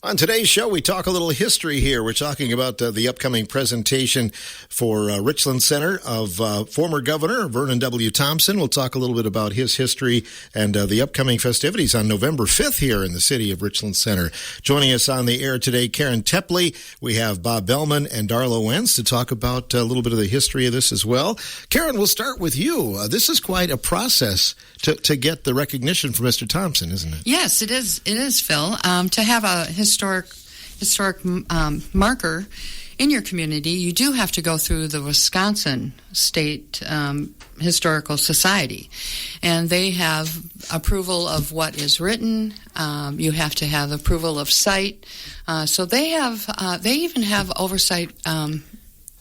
On today's show, we talk a little history here. We're talking about the upcoming presentation for Richland Center of former Governor Vernon W. Thompson. We'll talk a little bit about his history and the upcoming festivities on November 5th here in the city of Richland Center. Joining us on the air today, Karen Tepley. We have Bob Bellman and Darla Wentz to talk about a little bit of the history of this as well. Karen, we'll start with you. This is quite a process to get the recognition from Mr. Thompson, isn't it? Yes, it is. It is, Phil. To have a historic marker in your community, you do have to go through the Wisconsin State Historical Society, and they have approval of what is written. You have to have approval of site. So they even have oversight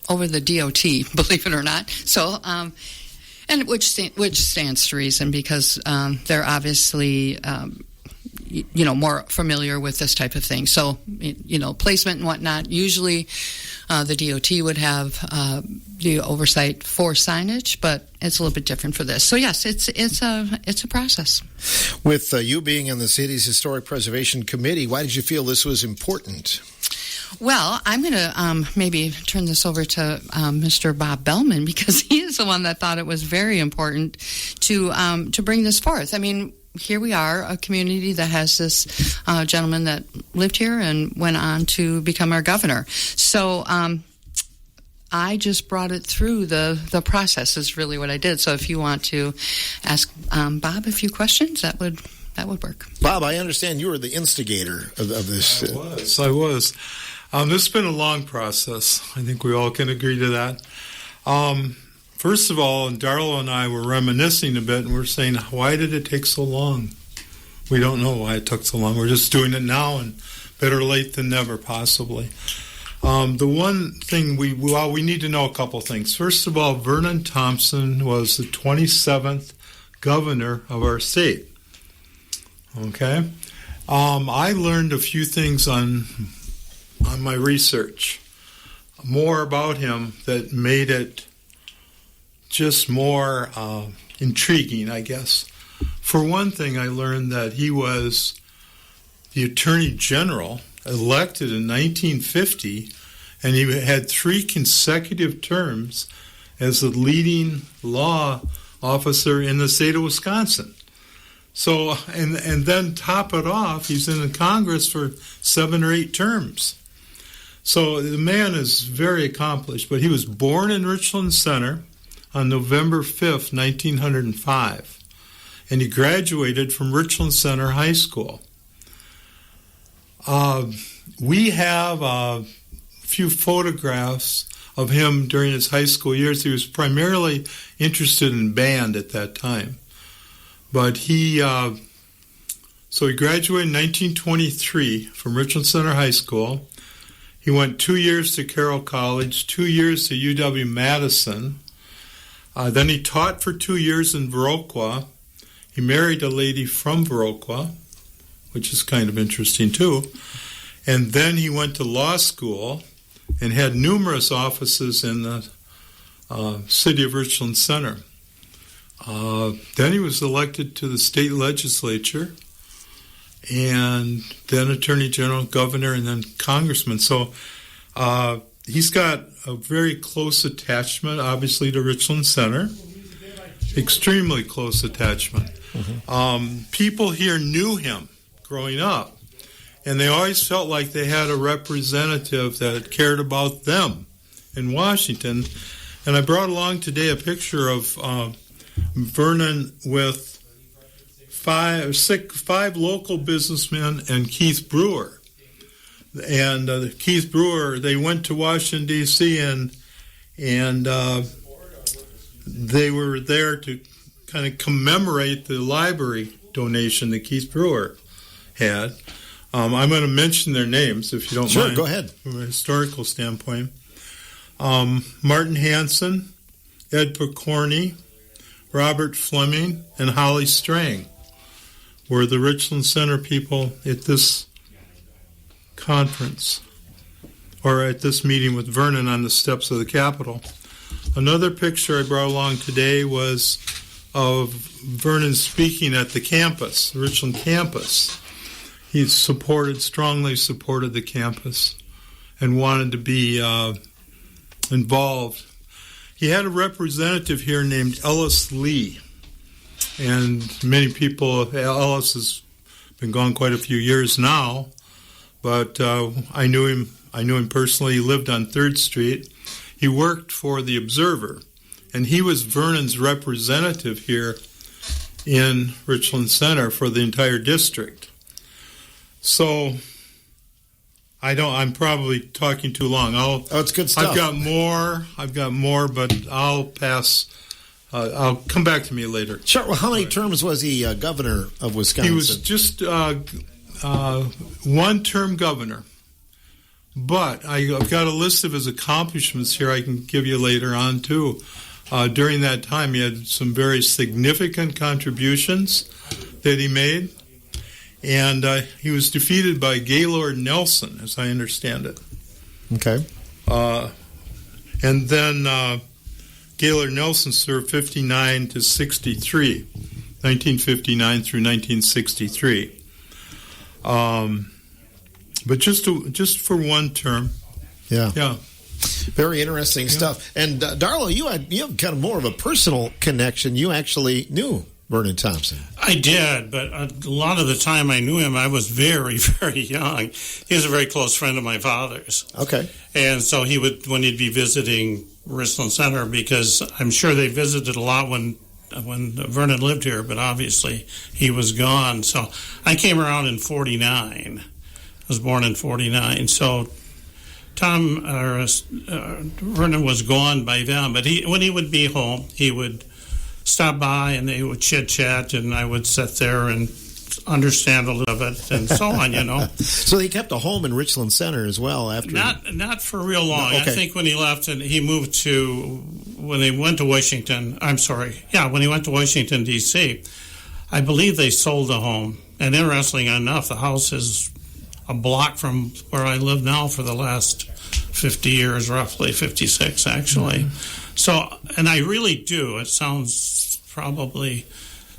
over the DOT, believe it or not. So. And which stands to reason because they're obviously, more familiar with this type of thing. So, placement and whatnot. Usually, the DOT would have the oversight for signage, but it's a little bit different for this. So, yes, it's a process. With you being in the city's Historic Preservation Committee, why did you feel this was important? Well, I'm going to maybe turn this over to Mr. Bob Bellman because he is the one that thought it was very important to bring this forth. I mean, here we are, a community that has this gentleman that lived here and went on to become our governor. So I just brought it through the process is really what I did. So if you want to ask Bob a few questions, that would work. Bob, I understand you were the instigator of this. I was. This has been a long process. I think we all can agree to that. First of all, Darla and I were reminiscing a bit, and we're saying, why did it take so long? We don't know why it took so long. We're just doing it now, and better late than never, possibly. The one thing we need to know a couple things. First of all, Vernon Thompson was the 27th governor of our state. Okay? I learned a few things on my research, more about him that made it just more intriguing, I guess. For one thing, I learned that he was the Attorney General elected in 1950, and he had 3 consecutive terms as the leading law officer in the state of Wisconsin. So, and then top it off, he's in the Congress for 7 or 8 terms. So the man is very accomplished, but he was born in Richland Center on November 5th, 1905, and he graduated from Richland Center High School. We have a few photographs of him during his high school years. He was primarily interested in band at that time. But he graduated in 1923 from Richland Center High School. He went 2 years to Carroll College, 2 years to UW-Madison. Then he taught for 2 years in Viroqua. He married a lady from Viroqua, which is kind of interesting too. And then he went to law school and had numerous offices in the city of Richland Center. Then he was elected to the state legislature, and then Attorney General, Governor, and then Congressman. So he's got a very close attachment, obviously, to Richland Center. Extremely close attachment. Mm-hmm. People here knew him growing up, and they always felt like they had a representative that cared about them in Washington. And I brought along today a picture of Vernon with five local businessmen and Keith Brewer. And Keith Brewer, they went to Washington, D.C., and they were there to kind of commemorate the library donation that Keith Brewer had. I'm going to mention their names, if you don't mind. Sure, go ahead. From a historical standpoint. Martin Hansen, Ed Picorni, Robert Fleming, and Holly Strang were the Richland Center people at this conference, or at this meeting with Vernon on the steps of the Capitol. Another picture I brought along today was of Vernon speaking at the campus, the Richland campus. he strongly supported the campus and wanted to be involved. He had a representative here named Ellis Lee, and many people, Ellis has been gone quite a few years now, but I knew him personally. He lived on 3rd Street. He worked for the Observer, and he was Vernon's representative here in Richland Center for the entire district. So I'm probably talking too long. It's good stuff. I've got more, but I'll pass. I'll come back to me later. Sure. Well, how many terms was he governor of Wisconsin? He was just one-term governor. But I've got a list of his accomplishments here I can give you later on, too. During that time, he had some very significant contributions that he made. And he was defeated by Gaylord Nelson, as I understand it. Okay. And then Gaylord Nelson served 59 to 63, 1959 through 1963. But just for one term. Yeah. Yeah. Very interesting stuff. And Darla, you have kind of more of a personal connection. You actually knew Vernon Thompson. I did, but a lot of the time I knew him, I was very, very young. He was a very close friend of my father's. Okay. And so he would, when he'd be visiting Richland Center, because I'm sure they visited a lot when Vernon lived here, but obviously he was gone. So I came around in 49. I was born in 49. So Vernon was gone by then, but when he would be home, he would stop by and they would chit-chat, and I would sit there and understand a little bit and so on, So he kept a home in Richland Center as well after... Not for real long. Okay. I think when he left and he moved when he went to Washington, when he went to Washington, D.C., I believe they sold the home. And interestingly enough, the house is a block from where I live now for the last 50 years, roughly, 56 actually. Mm-hmm. So, and I really do. It sounds probably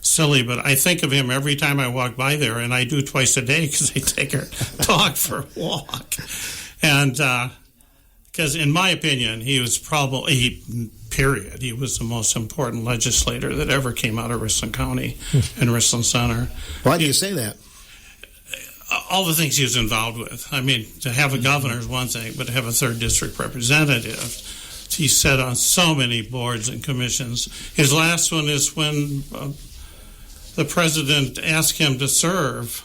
silly, but I think of him every time I walk by there, and I do twice a day because I take our dog for a walk. And because in my opinion, he was he was the most important legislator that ever came out of Richland County and Richland Center. Why do you say that? All the things he was involved with. I mean, to have a governor is one thing, but to have a 3rd District representative, he sat on so many boards and commissions. His last one is when the president asked him to serve,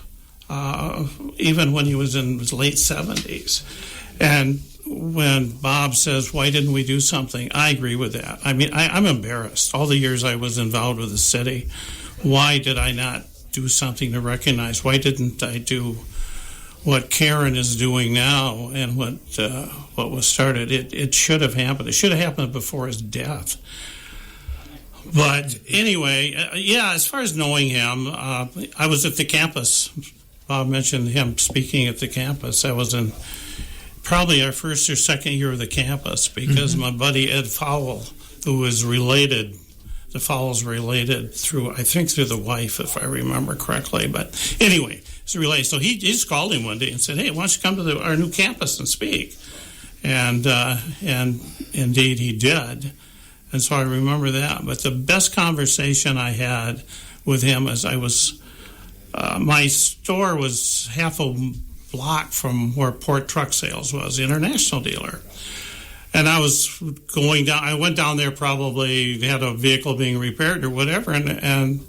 even when he was in his late 70s. And when Bob says, why didn't we do something? I agree with that. I mean, I'm embarrassed. All the years I was involved with the city, why did I not do something to recognize? Why didn't I do what Karen is doing now and what was started? It should have happened. It should have happened before his death. But anyway, as far as knowing him, I was at the campus. Bob mentioned him speaking at the campus. I was in probably our first or second year of the campus because my buddy Ed Fowle, who was related, the Fowles related through the wife, if I remember correctly. But anyway, it's related. So he just called him one day and said, hey, why don't you come to our new campus and speak? And indeed he did. And so I remember that. But the best conversation I had with him as I was, my store was half a block from where Port Truck Sales was, the international dealer. And I was going down, I went down there probably, they had a vehicle being repaired or whatever, and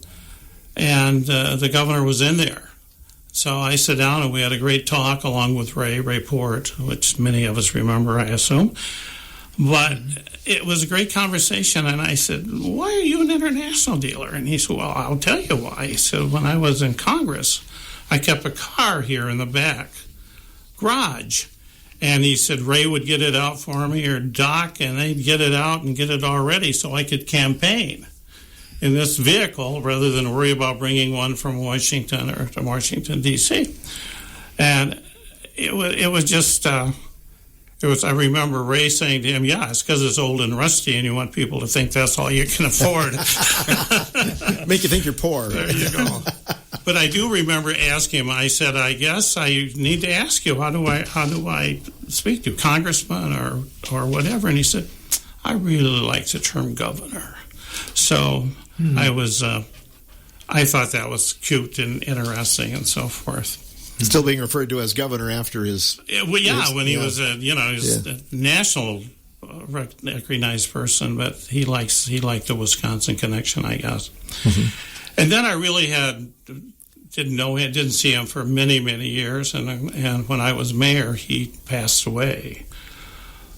the governor was in there. So I sat down and we had a great talk along with Ray Port, which many of us remember, I assume. But it was a great conversation, and I said, why are you an international dealer? And he said, well, I'll tell you why. He said, when I was in Congress, I kept a car here in the back garage. And he said Ray would get it out for me, or Doc, and they'd get it out and get it all ready so I could campaign in this vehicle rather than worry about bringing one from Washington or to Washington, D.C. And it was just... I remember Ray saying to him, it's because it's old and rusty and you want people to think that's all you can afford. Make you think you're poor. There you go. But I do remember asking him. I said, "I guess I need to ask you, how do I speak to congressman or whatever?" And he said, "I really like the term governor." So I thought that was cute and interesting and so forth. Still being referred to as governor after his... When he was a national recognized person, but he liked the Wisconsin connection, I guess. Mm-hmm. And then I really didn't see him for many, many years, and when I was mayor, he passed away.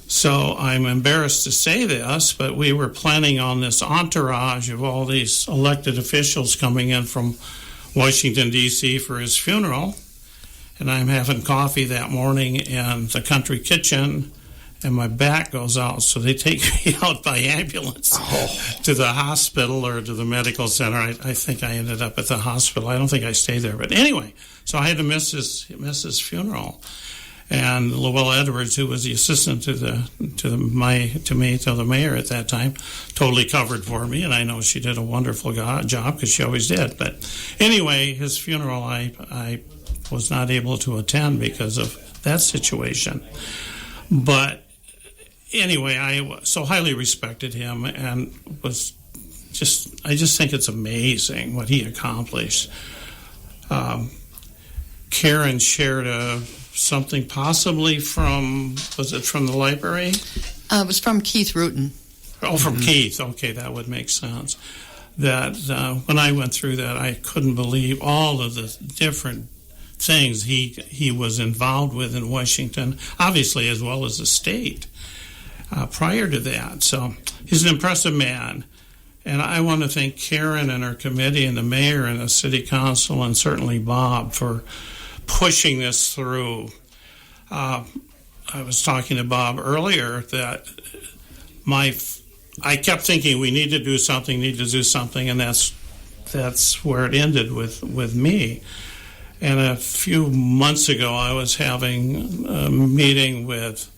So I'm embarrassed to say this, but we were planning on this entourage of all these elected officials coming in from Washington, D.C. for his funeral. And I'm having coffee that morning in the country kitchen, and my back goes out. So they take me out by ambulance to the hospital or to the medical center. I think I ended up at the hospital. I don't think I stayed there. But anyway, so I had to miss his funeral. And Luella Edwards, who was the assistant to the mayor at that time, totally covered for me, and I know she did a wonderful job because she always did. But anyway, his funeral I was not able to attend because of that situation. But anyway, I so highly respected him and I just think it's amazing what he accomplished. Karen shared something possibly was it from the library? It was from Keith Rutan. Oh, from Keith. Okay, that would make sense. That when I went through that, I couldn't believe all of the different things he was involved with in Washington, obviously, as well as the state prior to that. So he's an impressive man. And I want to thank Karen and her committee and the mayor and the city council and certainly Bob for pushing this through. I was talking to Bob earlier that I kept thinking we need to do something, and that's where it ended with me. And a few months ago, I was having a meeting with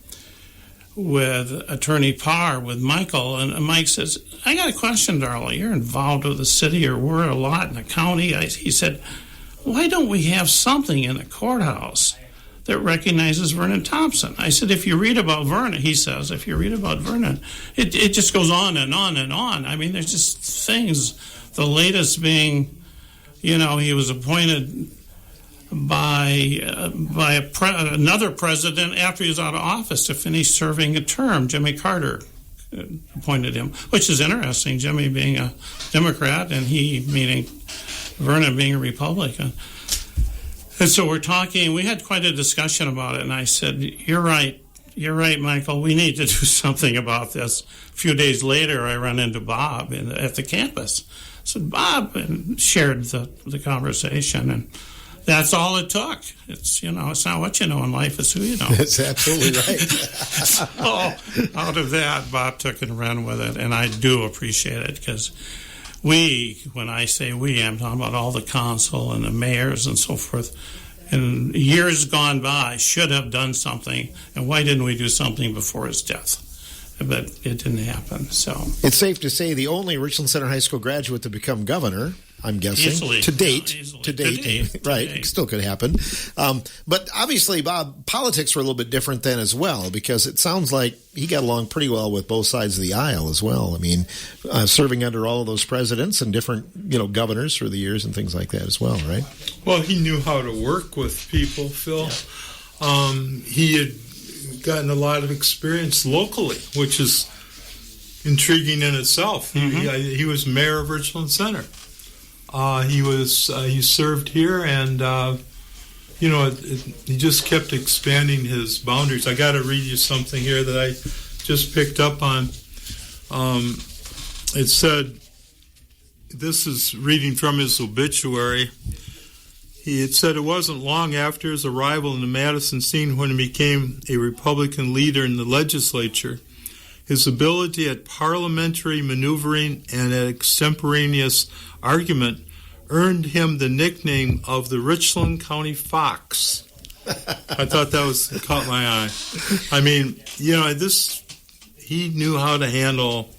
Attorney Parr, with Michael, and Mike says, "I got a question, Darla. You're involved with the city, or we're a lot in the county." He said, "Why don't we have something in the courthouse that recognizes Vernon Thompson?" I said, "If you read about Vernon," he says, "if you read about Vernon, it just goes on and on and on. I mean, there's just things, the latest being, he was appointed by another president after he was out of office to finish serving a term. Jimmy Carter appointed him, which is interesting, Jimmy being a Democrat and he, meaning Vernon, being a Republican. And so we're talking, we had quite a discussion about it, and I said, you're right, Michael, we need to do something about this. A few days later, I run into Bob at the campus. I said, "Bob," and shared the conversation, and that's all it took. It's, it's not what you know in life, it's who you know. That's absolutely right. So out of that, Bob took and ran with it, and I do appreciate it because when I say we, I'm talking about all the council and the mayors and so forth, and years gone by should have done something, and why didn't we do something before his death? But it didn't happen. So it's safe to say the only Richland Center High School graduate to become governor, I'm guessing, easily, to date, right? It still could happen. But obviously, Bob, politics were a little bit different then as well, because it sounds like he got along pretty well with both sides of the aisle as well. I mean, serving under all of those presidents and different, governors through the years and things like that as well, right? Well, he knew how to work with people, Phil. Yeah. He had gotten a lot of experience locally, which is intriguing in itself. Mm-hmm. He was mayor of Richland Center. He served here, and he just kept expanding his boundaries. I got to read you something here that I just picked up on. It said, this is reading from his obituary. It said it wasn't long after his arrival in the Madison scene when he became a Republican leader in the legislature. His ability at parliamentary maneuvering and at extemporaneous argument earned him the nickname of the Richland County Fox. I thought that caught my eye. I mean, he knew how to handle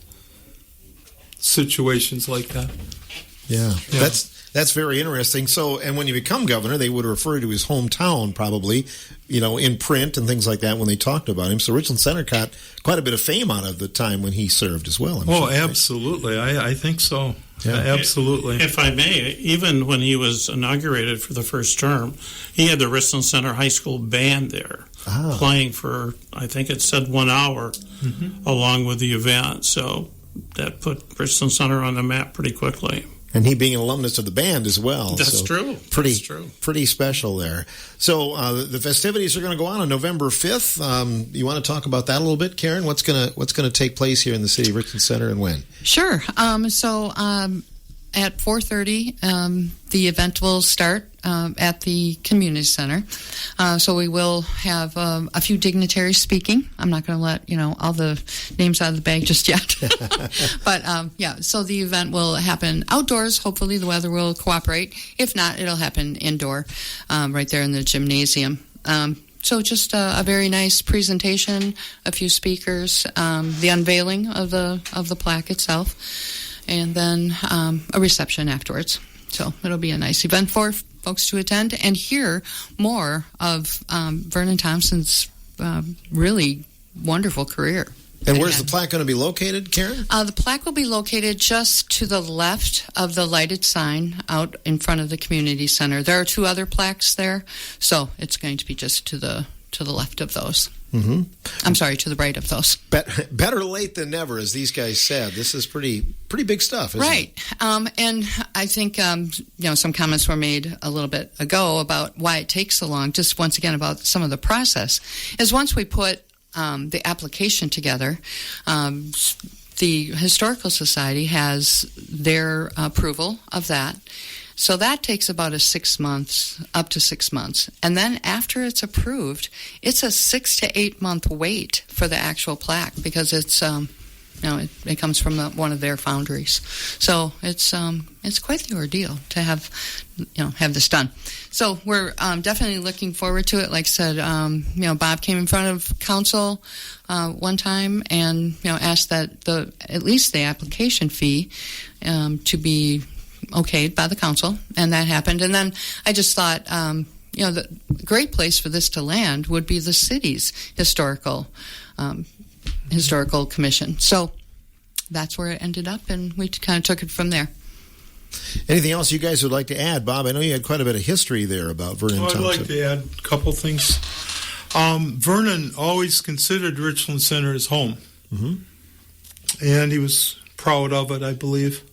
situations like that. Yeah. That's very interesting. So, and when you become governor, they would refer to his hometown probably, in print and things like that when they talked about him. So Richland Center got quite a bit of fame out of the time when he served as well. Absolutely. I think so. Yeah, absolutely. If I may, even when he was inaugurated for the first term, he had the Richland Center High School band there playing for, I think it said 1 hour along with the event. So that put Richland Center on the map pretty quickly. And he being an alumnus of the band as well. That's true. Pretty special there. So the festivities are going to go on November 5th. You want to talk about that a little bit, Karen? What's going to take place here in the city of Richland Center and when? Sure. At 4:30, the event will start at the community center. So we will have a few dignitaries speaking. I'm not going to let all the names out of the bag just yet. But so the event will happen outdoors. Hopefully the weather will cooperate. If not, it'll happen indoor, right there in the gymnasium. So just a very nice presentation, a few speakers, the unveiling of the plaque itself, and then a reception afterwards. So it'll be a nice event for folks to attend and hear more of Vernon Thompson's really wonderful career. And where's the plaque going to be located, Karen? The plaque will be located just to the left of the lighted sign out in front of the community center. There are 2 other plaques there, so it's going to be just to the left of those. Mm-hmm. I'm sorry, to the right of those. Better late than never, as these guys said. This is pretty big stuff, isn't it? Right. And I think some comments were made a little bit ago about why it takes so long. Just once again about some of the process is once we put the application together, the Historical Society has their approval of that. So that takes about up to 6 months. And then after it's approved, it's a 6 to 8 month wait for the actual plaque because it's, it comes from one of their foundries. So it's quite the ordeal to have this done. So we're definitely looking forward to it. Like I said, Bob came in front of council one time and asked that at least the application fee to be okayed by the council, and that happened. And then I just thought, the great place for this to land would be the city's historical commission. So that's where it ended up, and we kind of took it from there. Anything else you guys would like to add, Bob? I know you had quite a bit of history there about Vernon Thompson. I'd like to add a couple things. Vernon always considered Richland Center his home, and he was proud of it, I believe.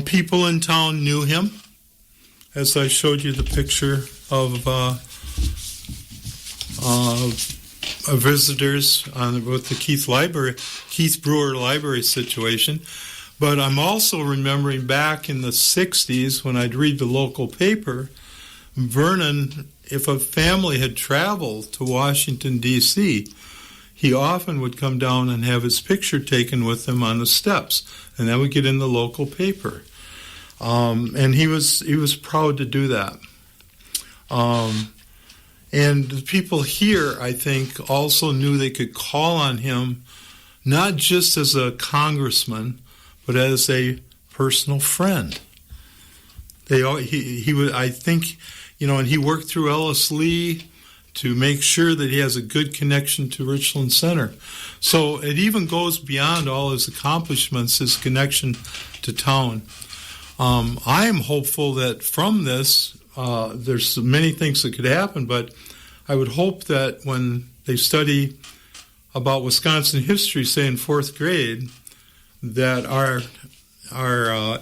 People in town knew him, as I showed you the picture of visitors with the Keith Brewer Library situation. But I'm also remembering back in the 60s when I'd read the local paper, Vernon, if a family had traveled to Washington, D.C., he often would come down and have his picture taken with him on the steps, and that would get in the local paper. And he was proud to do that. And the people here, I think, also knew they could call on him not just as a congressman, but as a personal friend. He would, I think, and he worked through Ellis Lee to make sure that he has a good connection to Richland Center. So it even goes beyond all his accomplishments, his connection to town. I am hopeful that from this, there's many things that could happen, but I would hope that when they study about Wisconsin history, say in 4th grade, that our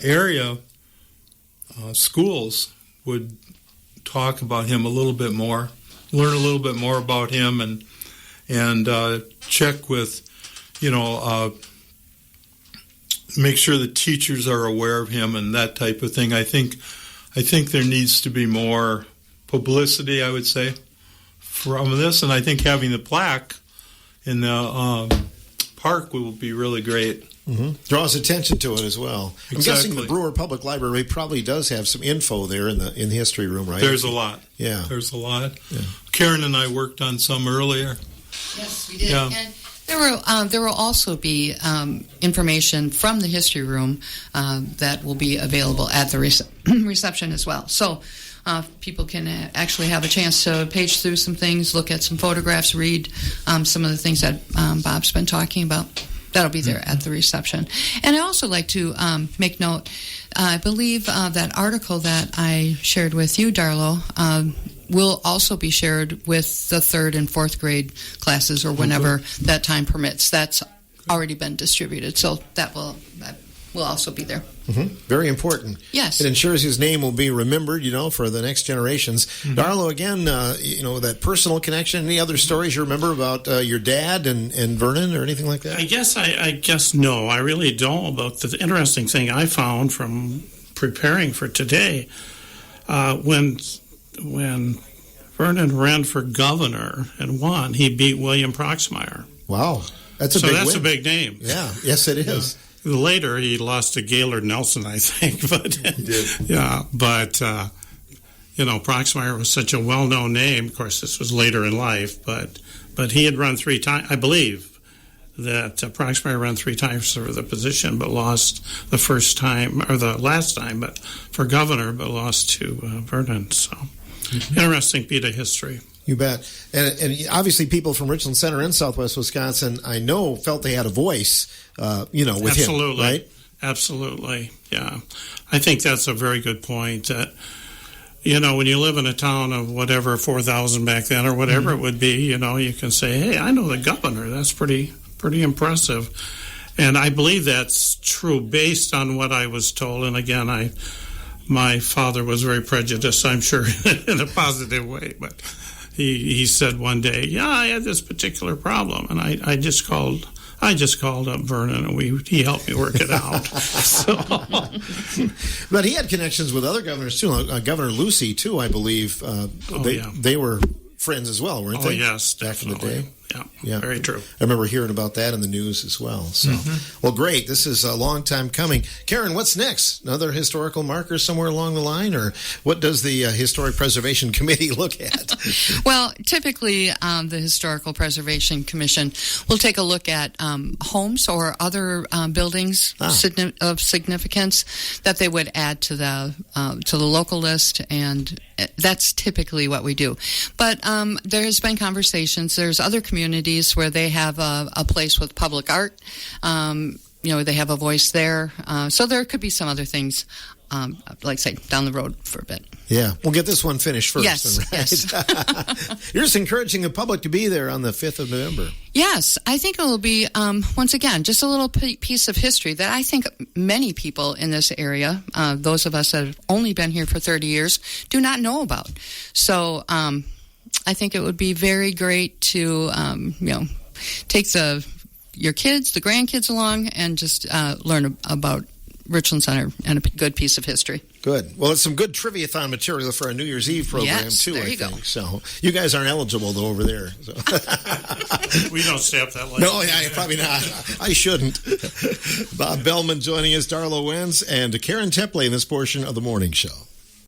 area schools would talk about him a little bit more, learn a little bit more about him, and check with, make sure the teachers are aware of him and that type of thing. I think there needs to be more publicity, I would say, from this, and I think having the plaque in the park will be really great. Mm-hmm. Draws attention to it as well. Exactly. I'm guessing the Brewer Public Library probably does have some info there in the history room, right? There's a lot. Yeah. There's a lot. Yeah. Karen and I worked on some earlier. Yes, we did. Yeah. And There will also be information from the history room that will be available at the reception as well. So people can actually have a chance to page through some things, look at some photographs, read some of the things that Bob's been talking about. That'll be there at the reception. And I also like to make note, I believe that article that I shared with you, Darlo, will also be shared with the 3rd and 4th grade classes or whenever that time permits. That's already been distributed, so that will also be there. Mm-hmm. Very important. Yes. It ensures his name will be remembered, for the next generations. Mm-hmm. Darlo, again, that personal connection. Any other stories you remember about your dad and Vernon or anything like that? I guess no. I really don't. But the interesting thing I found from preparing for today, when Vernon ran for governor and won, he beat William Proxmire. Wow. That's a big name. Yeah. Yes, it is. Later, he lost to Gaylord Nelson, I think. But he did. Yeah, but Proxmire was such a well-known name. Of course, this was later in life, but he had run 3 times. I believe that Proxmire ran 3 times for the position, but lost the first time or the last time, but for governor, but lost to Vernon. So, interesting bit of history. You bet. And obviously people from Richland Center and Southwest Wisconsin, I know, felt they had a voice, with him, right? Absolutely, yeah. I think that's a very good point. That, when you live in a town of whatever, 4,000 back then or whatever it would be, you can say, hey, I know the governor. That's pretty impressive. And I believe that's true based on what I was told. And again, my father was very prejudiced, I'm sure, in a positive way, but he said one day, I had this particular problem, and I just called up Vernon, and he helped me work it out. But he had connections with other governors too. Governor Lucy too, I believe. They were friends as well, weren't they? Oh yes, definitely. Back in the day. Yeah, very true. I remember hearing about that in the news as well. So, Well, great. This is a long time coming. Karen, what's next? Another historical marker somewhere along the line, or what does the Historic Preservation Committee look at? Well, typically the Historical Preservation Commission will take a look at homes or other buildings of significance that they would add to the local list, and that's typically what we do. But there has been conversations. There's other communities where they have a place with public art. They have a voice there. So there could be some other things, say, down the road for a bit. Yeah. We'll get this one finished first. Yes. You're just encouraging the public to be there on the 5th of November. Yes. I think it will be, once again, just a little piece of history that I think many people in this area, those of us that have only been here for 30 years, do not know about. So, I think it would be very great to, take your kids, the grandkids along, and just learn about Richland Center and a good piece of history. Good. Well, it's some good trivia-thon material for our New Year's Eve program, too, I think. Go. So you guys aren't eligible, though, over there. So. We don't stay up that late. No, probably not. I shouldn't. Bob Bellman joining us, Darlo Wenz, and Karen Tepley in this portion of the morning show.